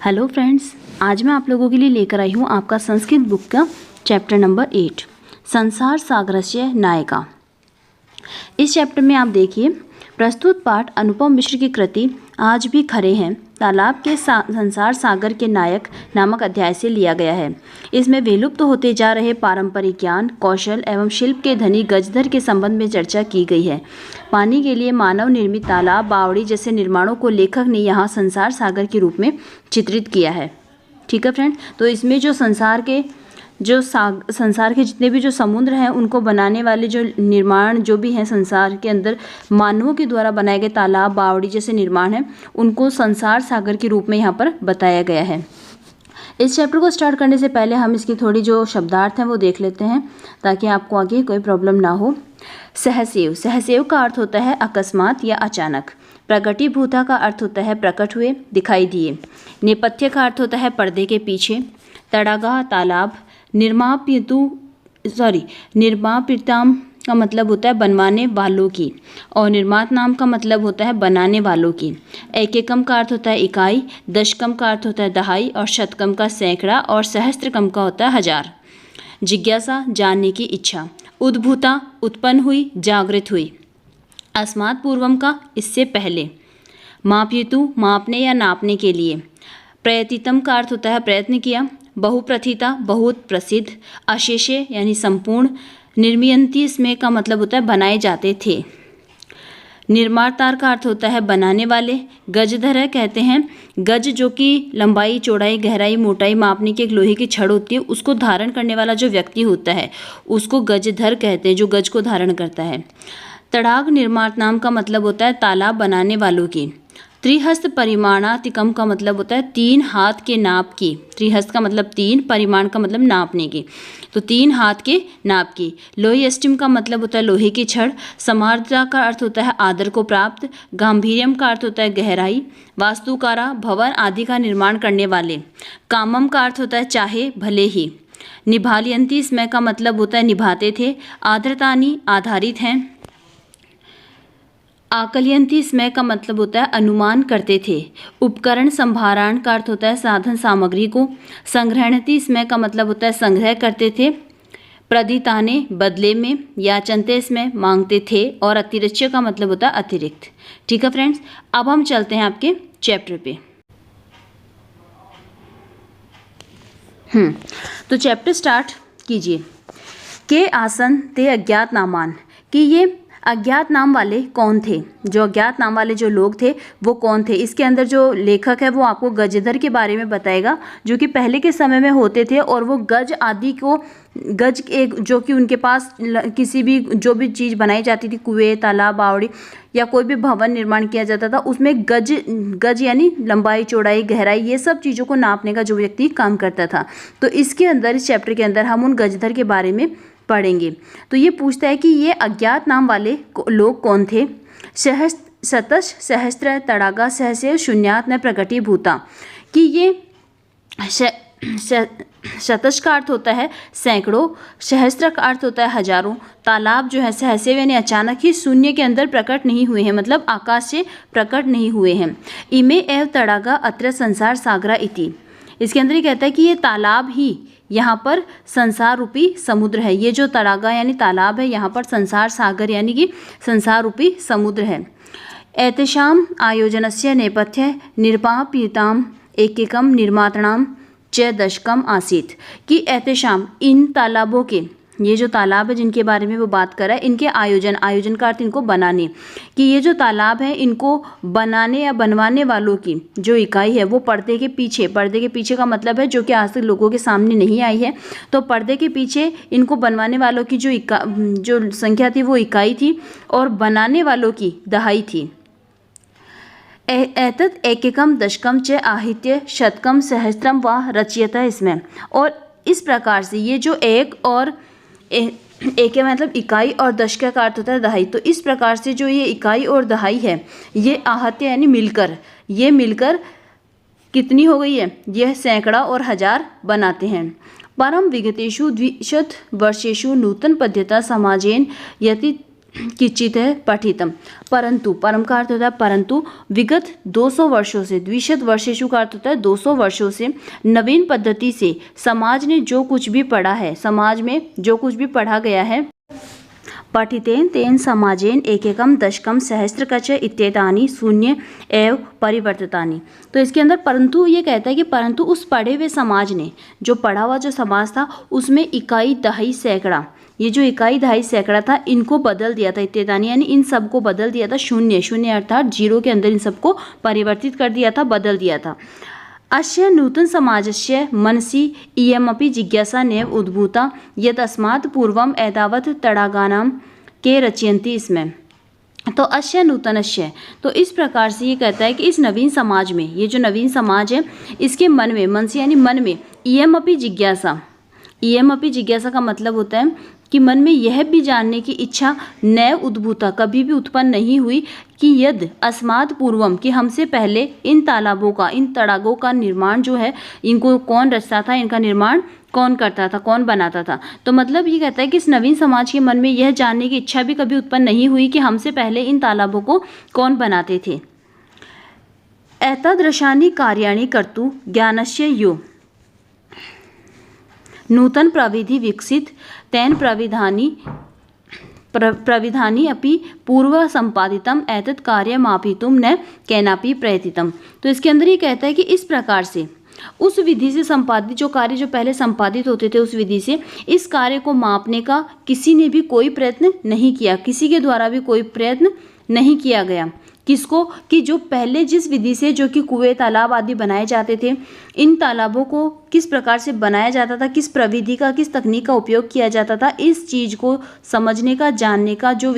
Hello friends, आज मैं आप लोगों के लिए लेकर आई हूँ आपका संस्कृत बुक का चैप्टर नंबर 8 संसार सागरस्य नायिका। इस चैप्टर में आप देखिए, प्रस्तुत पाठ अनुपम मिश्र की कृति आज भी खरे हैं तालाब के संसार सागर के नायक नामक अध्याय से लिया गया है। इसमें विलुप्त होते जा रहे पारंपरिक ज्ञान, कौशल एवं शिल्प के धनी गजधर के संबंध में चर्चा की गई है। पानी के लिए मानव निर्मित तालाब, बावड़ी जैसे निर्माणों को लेखक ने यहाँ संसार सागर के रूप में चित्रित किया है। ठीक है फ्रेंड, तो इसमें जो संसार के जितने भी जो समुद्र हैं उनको बनाने वाले जो निर्माण जो भी हैं संसार के अंदर मानवों के द्वारा बनाए गए तालाब, बावड़ी जैसे निर्माण हैं उनको संसार सागर के रूप में यहाँ पर बताया गया है। इस चैप्टर को स्टार्ट करने से पहले हम इसकी थोड़ी जो शब्दार्थ हैं वो देख लेते हैं ताकि आपको आगे कोई प्रॉब्लम ना हो। सहसेव, सहसेव का अर्थ होता है अकस्मात या अचानक। प्रकटीभूता का अर्थ होता है प्रकट हुए, दिखाई दिए। नेपथ्य का अर्थ होता है पर्दे के पीछे। तड़ागा तालाब। निर्मापिताम का मतलब होता है बनवाने वालों की, और निर्मात नाम का मतलब होता है बनाने वालों की। एककम का अर्थ होता है इकाई, दशकम का अर्थ होता है दहाई, और शतकम का सैकड़ा, और सहस्त्रकम का होता है हजार। जिज्ञासा जानने की इच्छा। उद्भूता उत्पन्न हुई, जागृत हुई। अस्मात् पूर्वम का इससे पहले। मापयितु मापने या नापने के लिए। प्रयतितम का अर्थ होता है प्रयत्न किया। बहुप्रथिता बहुत प्रसिद्ध। अशेषे यानी संपूर्ण। निर्मीयंती स्मेह का मतलब होता है बनाए जाते थे। निर्मातार का अर्थ होता है बनाने वाले। गजधर कहते हैं गज जो कि लंबाई, चौड़ाई, गहराई, मोटाई मापने की एक लोहे की छड़ होती है, उसको धारण करने वाला जो व्यक्ति होता है उसको गजधर कहते हैं, जो गज को धारण करता है। तड़ाग निर्मात नाम का मतलब होता है तालाब बनाने वालों की। त्रिहस्त परिमाणातिकम का मतलब होता है 3 हाथ के नाप की। त्रिहस्त का मतलब 3, परिमाण का मतलब नापने की, तो 3 हाथ के नाप की। लोहियष्टिम का मतलब होता है लोहे की छड़। समार्द्रता का अर्थ होता है आदर को प्राप्त। गांभीर्यम का अर्थ होता है गहराई। वास्तुकारा भवन आदि का निर्माण करने वाले। कामम का अर्थ होता है चाहे भले ही। निभालियंती स्मय का मतलब होता है निभाते थे। आर्द्रतानी आधारित हैं। आकलयंती स्मय का मतलब होता है अनुमान करते थे। उपकरण संभारण का अर्थ होता है साधन सामग्री को। संग्रहणती स्मय का मतलब होता है संग्रह करते थे। प्रदिताने बदले में। याचनते स्मय मांगते थे, और अतिरिच्य का मतलब होता है अतिरिक्त। ठीक है फ्रेंड्स, अब हम चलते हैं आपके चैप्टर पे। तो चैप्टर स्टार्ट कीजिए। के आसन ते अज्ञात नामान, कि ये अज्ञात नाम वाले कौन थे, जो अज्ञात नाम वाले जो लोग थे वो कौन थे। इसके अंदर जो लेखक है वो आपको गजधर के बारे में बताएगा, जो कि पहले के समय में होते थे, और वो गज आदि को गज एक जो कि उनके पास किसी भी जो भी चीज़ बनाई जाती थी, कुएं, तालाब, बावड़ी या कोई भी भवन निर्माण किया जाता था, उसमें गज यानी लंबाई, चौड़ाई, गहराई, ये सब चीज़ों को नापने का जो व्यक्ति काम करता था। तो इसके अंदर, इस चैप्टर के अंदर हम उन गजधर के बारे में पढ़ेंगे। तो ये पूछता है कि ये अज्ञात नाम वाले लोग कौन थे। शतश सहस्त्र तड़ागा सहसेव शून्यात न प्रकटीभूता, कि ये शतश का अर्थ होता है सैकड़ों, सहस्त्र का अर्थ होता है हजारों। तालाब जो है सहसेव यानी अचानक ही शून्य के अंदर प्रकट नहीं हुए हैं, मतलब आकाश से प्रकट नहीं हुए हैं। इमे एव तड़ागा अत्र संसार सागरा इति, इसके अंदर ही कहता है कि ये तालाब ही यहाँ पर संसार रूपी समुद्र है। ये जो तड़ागा यानी तालाब है, यहाँ पर संसार सागर यानी कि संसार रूपी समुद्र है। एतेषाम आयोजनस्य नेपथ्य निर्मापिताम एककम निर्मातृणाम च दशकम आसीत, कि एतेषाम इन तालाबों के, ये जो तालाब है जिनके बारे में वो बात कर रहा है, इनके आयोजन का अर्थ इनको बनाने, कि ये जो तालाब है इनको बनाने या बनवाने वालों की जो इकाई है वो पर्दे के पीछे का मतलब है जो कि आज तक लोगों के सामने नहीं आई है। तो पर्दे के पीछे इनको बनवाने वालों की जो संख्या थी वो इकाई थी, और बनाने वालों की दहाई थी। एतत् एककम दशकम च आहित्य शतकम सहस्त्रम व रचयता इसमें, और इस प्रकार से ये जो एक और एक मतलब इकाई और दशक का अर्थ होता है दहाई, तो इस प्रकार से जो ये इकाई और दहाई है ये आहत्य यानी मिलकर कितनी हो गई है, यह सैकड़ा और हजार बनाते हैं। परम विगतेषु द्विशत वर्षेषु नूतन पद्धता समाजेन यति किंचित है पठितम। परंतु, परम का अर्थ होता है परंतु, विगत 200 वर्षों से, द्विशत वर्षेषु का अर्थ होता है 200 वर्षों से, नवीन पद्धति से समाज ने जो कुछ भी पढ़ा है, समाज में जो कुछ भी पढ़ा गया है, पठितेन तेन समाजेन एकैकम दशकम सहस्त्रकच इत्येतानि शून्य एव परिवर्तितानि। तो इसके अंदर परंतु ये कहता है कि परंतु उस पढ़े हुए समाज ने, जो पढ़ा हुआ जो समाज था, उसमें इकाई दहाई सैकड़ा, ये जो इकाई दहाई सैकड़ा था, इनको बदल दिया था। इत्येतानि यानी इन सबको बदल दिया था। शून्य, शून्य अर्थात जीरो के अंदर इन सबको परिवर्तित कर दिया था, बदल दिया था। अस्य नूतन समाजस्य मनसि इयमपि जिज्ञासा नैव उद्भूता यत् अस्मात् पूर्वम् एतावत् तडागानां के रचयन्ति इसमें। तो अस्य नूतनस्य, तो इस प्रकार से ये कहता है कि इस नवीन समाज में, ये जो नवीन समाज है, इसके मन में, मन से यानी मन में, इयमपि जिज्ञासा, इयमपि जिज्ञासा का मतलब होता है कि मन में यह भी जानने की इच्छा नैव उद्भूता, कभी भी उत्पन्न नहीं हुई, कि यद अस्मात् पूर्वम, कि हमसे पहले इन तालाबों का, इन तड़ागों का निर्माण जो है, इनको कौन रचता था, इनका निर्माण कौन करता था, कौन बनाता था। तो मतलब ये कहता है कि इस नवीन समाज के मन में यह जानने की इच्छा भी कभी उत्पन्न नहीं हुई कि हमसे पहले इन तालाबों को कौन बनाते थे। एतादृशानि कार्याणि कर्तुं ज्ञानस्य यो नूतन प्रविधि विकसित तेन प्रविधानी अपि पूर्व संपादितम एतत् कार्यमापितुं न केनापि प्रयतितम। तो इसके अंदर ये कहता है कि इस प्रकार से उस विधि से संपादित जो कार्य जो पहले संपादित होते थे, उस विधि से इस कार्य को मापने का किसी ने भी कोई प्रयत्न नहीं किया, किसी के द्वारा भी कोई प्रयत्न नहीं किया गया। किसको? कि जो पहले जिस विधि से, जो कि कुएं, तालाब आदि बनाए जाते थे, इन तालाबों को किस प्रकार से बनाया जाता था, किस प्रविधि का, किस तकनीक का उपयोग किया जाता था, इस चीज़ को समझने का, जानने का जो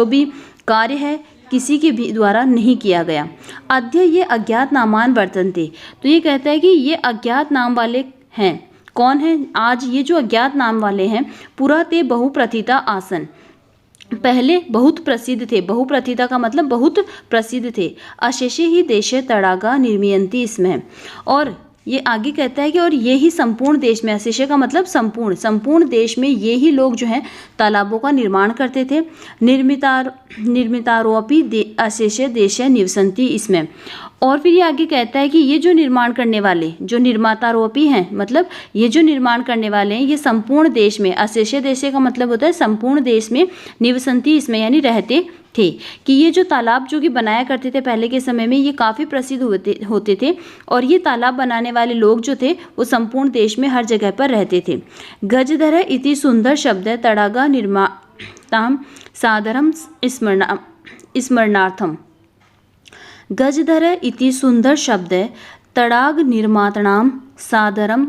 भी कार्य है, किसी के भी द्वारा नहीं किया गया। अद्य ये अज्ञात नामान वर्तन्ते। तो ये कहता है कि ये अज्ञात नाम वाले हैं। कौन है? आज ये जो अज्ञात नाम वाले हैं, पुरा ते बहुप्रथिता आसन, पहले बहुत प्रसिद्ध थे। बहुप्रथिता का मतलब बहुत प्रसिद्ध थे। अशेषे ही देशे तड़ागा निर्मीयन्ति इसमें। और ये आगे कहता है कि और ये ही संपूर्ण देश में, अशेषे का मतलब संपूर्ण, संपूर्ण देश में ये ही लोग जो हैं तालाबों का निर्माण करते थे। निर्मितारोपि अशेषे देशे निवसन्ति इसमें। और फिर ये आगे कहता है कि ये जो निर्माण करने वाले, जो निर्मातारोपी हैं, मतलब ये जो निर्माण करने वाले हैं, ये संपूर्ण देश में, अशेषे देशे का मतलब होता है संपूर्ण देश में, निवसन्ति इसमें यानी रहते थे। कि ये जो तालाब जो कि बनाया करते थे पहले के समय में, ये काफ़ी प्रसिद्ध होते थे। और ये तालाब बनाने वाले लोग जो थे, वो संपूर्ण देश में हर जगह पर रहते थे। गजधर इति सुंदर शब्द है तड़ागा निर्माताम सादरम स्मरणार्थम। गजधर इति सुंदर शब्द है तड़ाग निर्मातणाम सादरम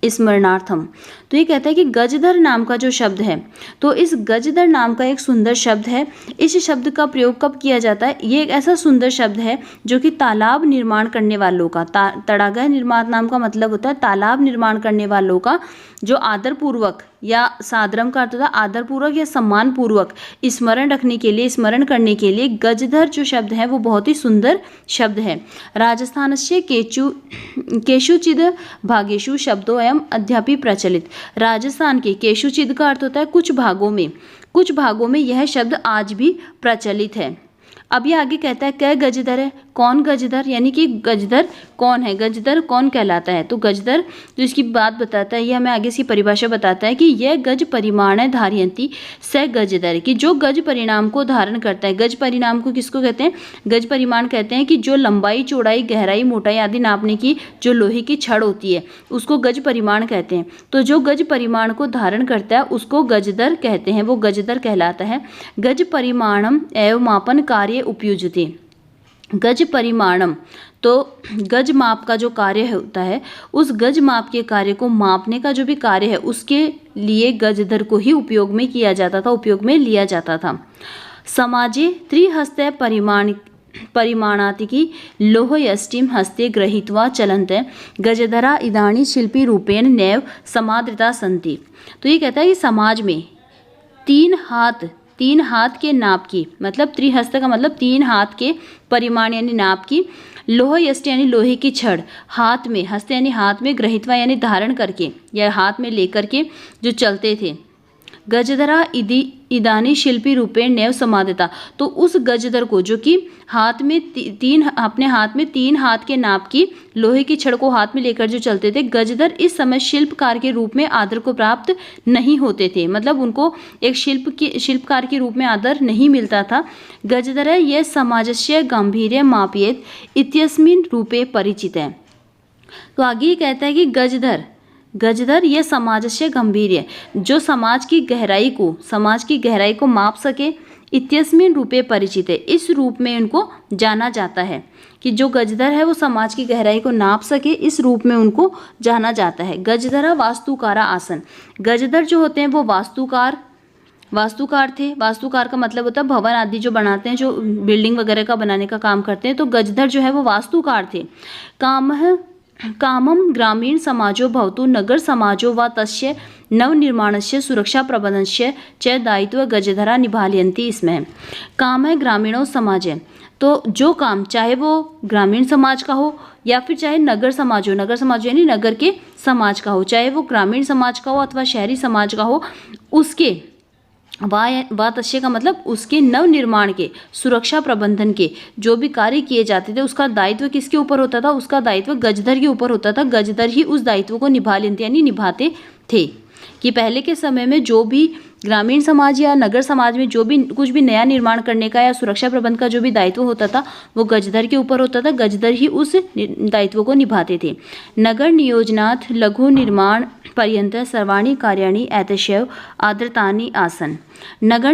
स्मरणार्थम। तो ये कहता है कि गजधर नाम का जो शब्द है, तो इस गजधर नाम का एक सुंदर शब्द है। इस शब्द का प्रयोग कब किया जाता है? ये एक ऐसा सुंदर शब्द है जो कि तालाब निर्माण करने वालों का, तड़ागा निर्मात नाम का मतलब होता है तालाब निर्माण करने वालों का जो आदरपूर्वक या सादरम का अर्थ होता है आदरपूर्वक या सम्मानपूर्वक स्मरण रखने के लिए, स्मरण करने के लिए गजधर जो शब्द है वो बहुत ही सुंदर शब्द है। राजस्थान से केषुचिद भागेषु शब्दों एवं अद्यापि प्रचलित। राजस्थान के केषुचिद का अर्थ होता है कुछ भागों में, कुछ भागों में यह शब्द आज भी प्रचलित है। अब ये आगे कहता है कै गजधर है, कौन गजधर, यानी कि गजधर कौन है, गजधर कौन कहलाता है। तो गजधर जो इसकी बात बताता है, ये हमें आगे इसकी परिभाषा बताता है कि यह गज परिमाण है धारयंती स गजधर, कि जो गज परिणाम को धारण करता है। गज परिणाम को किसको कहते हैं? गज परिमाण कहते हैं कि जो लंबाई, चौड़ाई, गहराई, मोटाई आदि नापने की जो लोहे की छड़ होती है, उसको गज परिमाण कहते हैं। तो जो गज परिमाण को धारण करता है उसको गजधर कहते हैं, वो गजधर कहलाता है। गज परिमाणम एवं मापन कार्य उपयुज्यते। गज परिमाणम, तो गज माप का जो कार्य होता है, उस गज माप के कार्य को मापने का जो भी कार्य है, उसके लिए गजधर को ही उपयोग में किया जाता था, उपयोग में लिया जाता था। समाजे त्रिहस्ते परिमाणातिकी लोहयष्टिम हस्ते गृहीत्वा चलन्ते गजधरा इदानी शिल्पी रूपेण नैव समादृता सन्ति। तो ये कहता है कि समाज में तीन हाथ के नाप की, मतलब त्रिहस्त का मतलब 3 हाथ के परिमाण यानी नाप की, लोहयष्ट यानी लोहे की छड़, हाथ में, हस्त यानी हाथ में, गृहीत्वा यानी धारण करके या हाथ में लेकर के जो चलते थे, गजधरा इदानी शिल्पी रूपेण नैव समादिता। तो उस गजधर को, जो कि हाथ में अपने हाथ में 3 हाथ के नाप की लोहे की छड़ को हाथ में लेकर जो चलते थे, गजधर इस समय शिल्पकार के रूप में आदर को प्राप्त नहीं होते थे। मतलब उनको एक शिल्पकार के रूप में आदर नहीं मिलता था। गजधर यह समाजस्य गांभीर्य मापयेत इत्यस्मिन् रूपे परिचित है। तो आगे ये कहता है कि गजधर यह समाजस्य गंभीर्य, जो समाज की गहराई को माप सके, इत्यस्मिन् रूपे परिचित है, इस रूप में उनको जाना जाता है कि जो गजधर है वो समाज की गहराई को नाप सके, इस रूप में उनको जाना जाता है। गजधरा वास्तुकारा आसन। गजधर जो होते हैं वो वास्तुकार थे। वास्तुकार का मतलब होता है भवन आदि जो बनाते हैं, जो बिल्डिंग वगैरह का बनाने का काम करते हैं। तो गजधर जो है वो वास्तुकार थे। कामम ग्रामीण समाजो भवतु नगर समाजो व तस्य नवनिर्माणस्य सुरक्षा प्रबंधनस्य च दायित्व गजधरा निभालयन्ति। इसमें काम है ग्रामीणों समाज है, तो जो काम चाहे वो ग्रामीण समाज का हो या फिर चाहे नगर समाज यानी नगर के समाज का हो, चाहे वो ग्रामीण समाज का हो अथवा शहरी समाज का हो, उसके तस्य का मतलब उसके नवनिर्माण के, सुरक्षा प्रबंधन के जो भी कार्य किए जाते थे, उसका दायित्व किसके ऊपर होता था? उसका दायित्व गजधर के ऊपर होता था। गजधर ही उस दायित्व को निभाते थे। कि पहले के समय में जो भी ग्रामीण समाज या नगर समाज में जो भी कुछ भी नया निर्माण करने का या सुरक्षा प्रबंध का जो भी दायित्व होता था, वो गजधर के ऊपर होता था। गजधर ही उस दायित्व को निभाते थे। नगर नियोजनात् लघु निर्माण पर्यंत सर्वाणि कार्याणि एतशैव आदृतानि आसन। नगर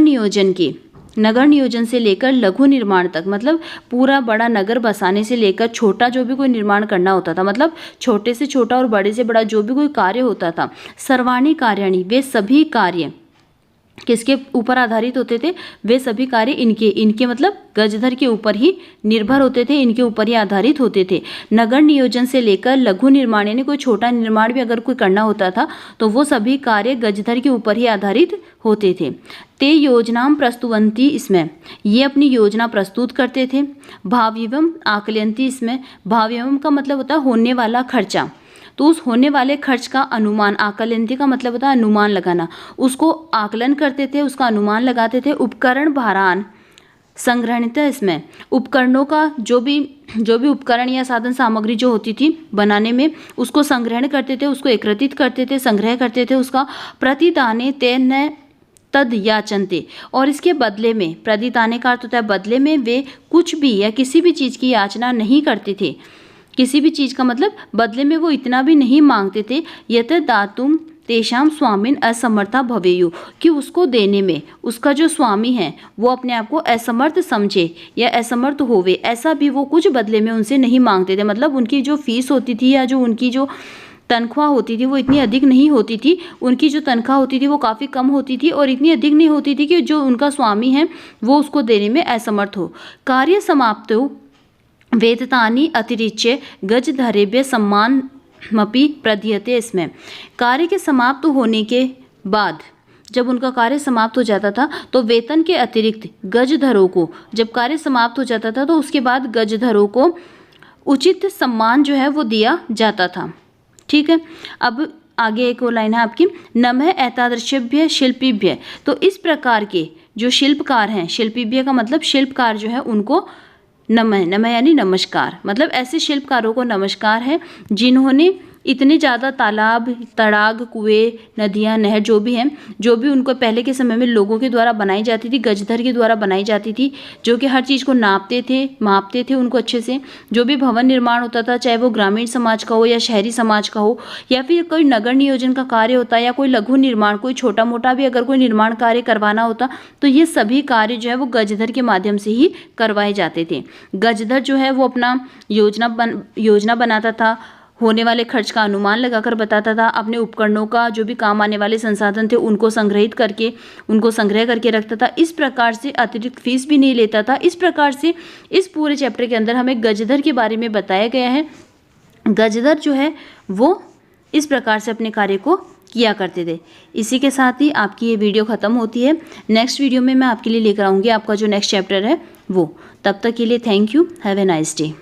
नियोजन से लेकर लघु निर्माण तक, मतलब पूरा बड़ा नगर बसाने से लेकर छोटा जो भी कोई निर्माण करना होता था, मतलब छोटे से छोटा और बड़े से बड़ा जो भी कोई कार्य होता था, सर्वाणि कार्याणि, वे सभी कार्य किसके ऊपर आधारित होते थे? वे सभी कार्य इनके मतलब गजधर के ऊपर ही निर्भर होते थे, इनके ऊपर ही आधारित होते थे। नगर नियोजन से लेकर लघु निर्माण यानी कोई छोटा निर्माण भी अगर कोई करना होता था तो वो सभी कार्य गजधर के ऊपर ही आधारित होते थे। ते योजनाम प्रस्तुवंती, इसमें ये अपनी योजना प्रस्तुत करते थे। भाव्यवम आकलयंती, इसमें भाव्यवम का मतलब होता है होने वाला खर्चा, तो उस होने वाले खर्च का अनुमान, आकलयंती का मतलब होता है अनुमान लगाना, उसको आकलन करते थे, उसका अनुमान लगाते थे। उपकरण भारान संग्रहणित, इसमें उपकरणों का जो भी उपकरण या साधन सामग्री जो होती थी बनाने में, उसको संग्रहण करते थे, उसको एकत्रित करते थे, संग्रह करते थे। उसका प्रतिदाने तेन तद याचनते, और इसके बदले में, प्रतिदाने का अर्थ होता है बदले में, वे कुछ भी या किसी भी चीज़ की याचना नहीं करते थे। किसी भी चीज़ का मतलब बदले में वो इतना भी नहीं मांगते थे। यत दातुम तेषाम स्वामिन असमर्था भवेयु, कि उसको देने में उसका जो स्वामी है वो अपने आप को असमर्थ समझे या असमर्थ होवे, ऐसा भी वो कुछ बदले में उनसे नहीं मांगते थे। मतलब उनकी जो फीस होती थी या जो उनकी जो तनख्वाह होती थी वो इतनी अधिक नहीं होती थी। उनकी जो तनख्वाह होती थी वो काफ़ी कम होती थी और इतनी अधिक नहीं होती थी कि जो उनका स्वामी है वो उसको देने में असमर्थ हो। कार्य समाप्त हो वेदतानि अतिरिच्य गजधरेभ्य सम्मानमपि प्रदीयते। इसमें कार्य के समाप्त होने के बाद, जब उनका कार्य समाप्त हो जाता था तो वेतन के अतिरिक्त गजधरों को, जब कार्य समाप्त हो जाता था तो उसके बाद गजधरों को उचित सम्मान जो है वो दिया जाता था। ठीक है, अब आगे एक और लाइन है आपकी, नमः एतादृशभ्य शिल्पीभ्य। तो इस प्रकार के जो शिल्पकार हैं, शिल्पीभ्य का मतलब शिल्पकार जो है उनको नमः यानी नमस्कार, मतलब ऐसे शिल्पकारों को नमस्कार है जिन्होंने इतने ज़्यादा तालाब, तड़ाग, कुएं, नदियाँ, नहर जो भी हैं, जो भी उनको पहले के समय में लोगों के द्वारा बनाई जाती थी, गजधर के द्वारा बनाई जाती थी, जो कि हर चीज़ को नापते थे, मापते थे उनको अच्छे से। जो भी भवन निर्माण होता था, चाहे वो ग्रामीण समाज का हो या शहरी समाज का हो, या फिर कोई नगर नियोजन का कार्य होता है या कोई लघु निर्माण, कोई छोटा मोटा भी अगर कोई निर्माण कार्य करवाना होता, तो ये सभी कार्य जो है वो गजधर के माध्यम से ही करवाए जाते थे। गजधर जो है वो अपना योजना बनाता था, होने वाले खर्च का अनुमान लगाकर बताता था, अपने उपकरणों का जो भी काम आने वाले संसाधन थे उनको संग्रह करके रखता था। इस प्रकार से अतिरिक्त फीस भी नहीं लेता था। इस प्रकार से इस पूरे चैप्टर के अंदर हमें गजधर के बारे में बताया गया है। गजधर जो है वो इस प्रकार से अपने कार्य को किया करते थे। इसी के साथ ही आपकी ये वीडियो ख़त्म होती है। नेक्स्ट वीडियो में मैं आपके लिए लेकर आऊँगी आपका जो नेक्स्ट चैप्टर है वो। तब तक के लिए thank you, have a nice day.